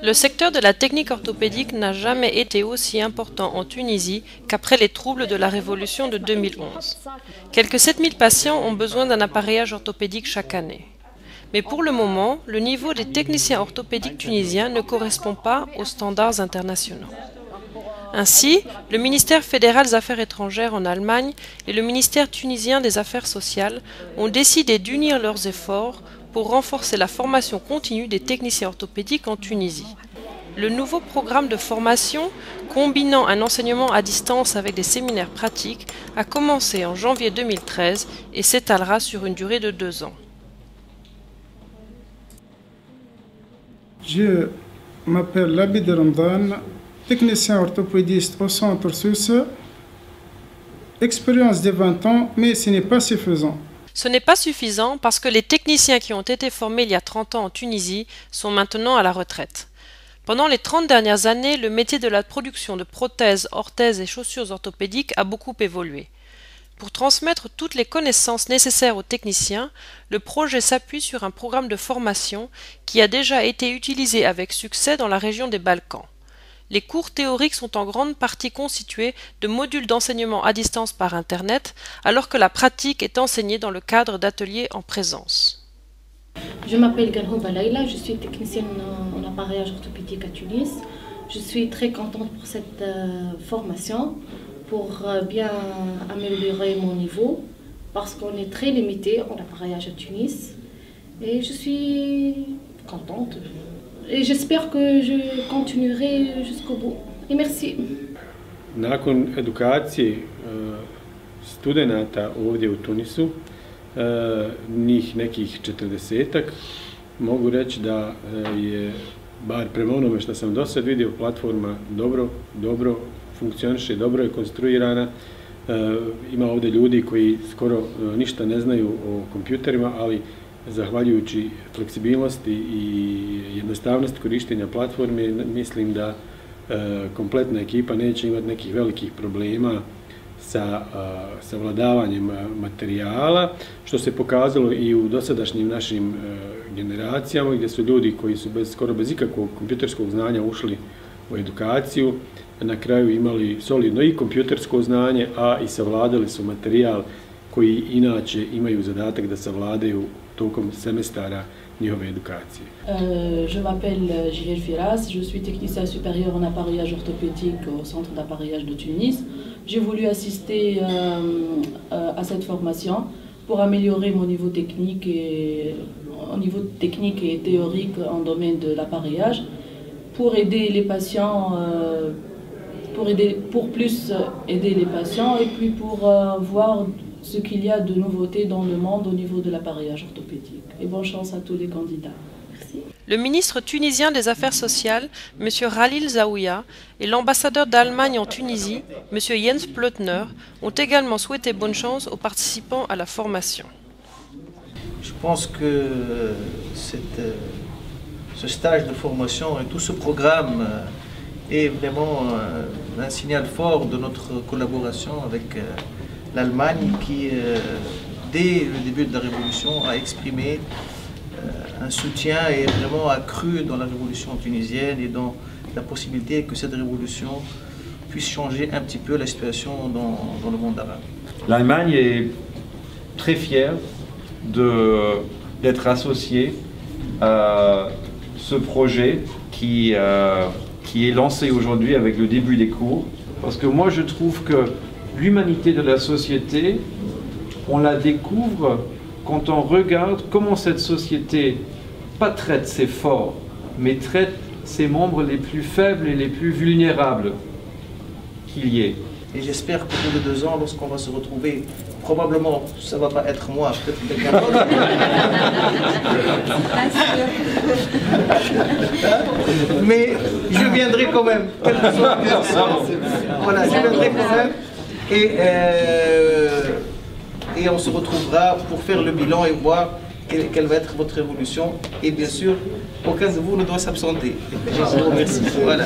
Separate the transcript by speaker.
Speaker 1: Le secteur de la technique orthopédique n'a jamais été aussi important en Tunisie qu'après les troubles de la révolution de 2011. Quelques 7000 patients ont besoin d'un appareillage orthopédique chaque année. Mais pour le moment, le niveau des techniciens orthopédiques tunisiens ne correspond pas aux standards internationaux. Ainsi, le ministère fédéral des Affaires étrangères en Allemagne et le ministère tunisien des Affaires sociales ont décidé d'unir leurs efforts pour renforcer la formation continue des techniciens orthopédiques en Tunisie. Le nouveau programme de formation, combinant un enseignement à distance avec des séminaires pratiques, a commencé en janvier 2013 et s'étalera sur une durée de 2 ans.
Speaker 2: Je m'appelle Labid Ramdan, technicien orthopédiste au centre suisse. Expérience de 20 ans, mais ce n'est pas suffisant.
Speaker 1: Ce n'est pas suffisant parce que les techniciens qui ont été formés il y a 30 ans en Tunisie sont maintenant à la retraite. Pendant les 30 dernières années, le métier de la production de prothèses, orthèses et chaussures orthopédiques a beaucoup évolué. Pour transmettre toutes les connaissances nécessaires aux techniciens, le projet s'appuie sur un programme de formation qui a déjà été utilisé avec succès dans la région des Balkans. Les cours théoriques sont en grande partie constitués de modules d'enseignement à distance par Internet, alors que la pratique est enseignée dans le cadre d'ateliers en présence.
Speaker 3: Je m'appelle Ganhouba Laila, je suis technicienne en appareillage orthopédique à Tunis. Je suis très contente pour cette formation, pour bien améliorer mon niveau, parce qu'on est très limité en appareillage à Tunis. Et je suis contente. Et j'espère que je continuerai jusqu'au bout. Et merci.
Speaker 4: Nakon edukacije studenata ovdje u Tunisu, njih nekih 40-ak, mogu reći da je, bar prema onome što sam do sad vidio, platforma dobro funkcioniše, dobro je konstruirana. Ima ovdje ljudi koji skoro ništa ne znaju o kompjuterima, ali zahvaljujući fleksibilnosti i jednostavnosti korištenja platforme, mislim da kompletna ekipa neće imati nekih velikih problema sa savladavanjem materijala, što se pokazalo i u dosadašnjim našim generacijama, gdje su ljudi koji su skoro bez ikakvog kompjuterskog znanja ušli u edukaciju, na kraju imali solidno i kompjutersko znanje, a i savladali su materijal koji inače imaju zadatak da savladaju tokom semestara njihove edukacije.
Speaker 5: Je m'appelle Jihel Firas, je suis technicien supérieur en appareillage orthopédique au centre d'appareillage de Tunis. J'ai voulu assister à cette formation pour améliorer mon niveau technique et théorique en domaine de l'appareillage, pour aider les patients, pour plus aider les patients et puis pour voir ce qu'il y a de nouveautés dans le monde au niveau de l'appareillage orthopédique. Et bonne chance à tous les candidats. Merci.
Speaker 1: Le ministre tunisien des Affaires sociales, M. Khalil Zaouia, et l'ambassadeur d'Allemagne en Tunisie, M. Jens Plötner, ont également souhaité bonne chance aux participants à la formation.
Speaker 6: Je pense que ce stage de formation et tout ce programme est vraiment un signal fort de notre collaboration avec l'Allemagne qui, dès le début de la Révolution, a exprimé un soutien et vraiment a cru dans la Révolution tunisienne et dans la possibilité que cette révolution puisse changer un petit peu la situation dans le monde arabe.
Speaker 7: L'Allemagne est très fière d'être associée à ce projet qui est lancé aujourd'hui avec le début des cours. Parce que moi je trouve que l'humanité de la société, on la découvre quand on regarde comment cette société, pas traite ses forts, mais traite ses membres les plus faibles et les plus vulnérables qu'il y ait.
Speaker 6: Et j'espère qu'au bout de 2 ans, lorsqu'on va se retrouver, probablement, ça ne va pas être moi, peut-être quelqu'un d'autre. Mais je viendrai quand même. Voilà, je viendrai quand même. Et on se retrouvera pour faire le bilan et voir quelle va être votre évolution. Et bien sûr, aucun de vous ne doit s'absenter. Je vous remercie. Voilà.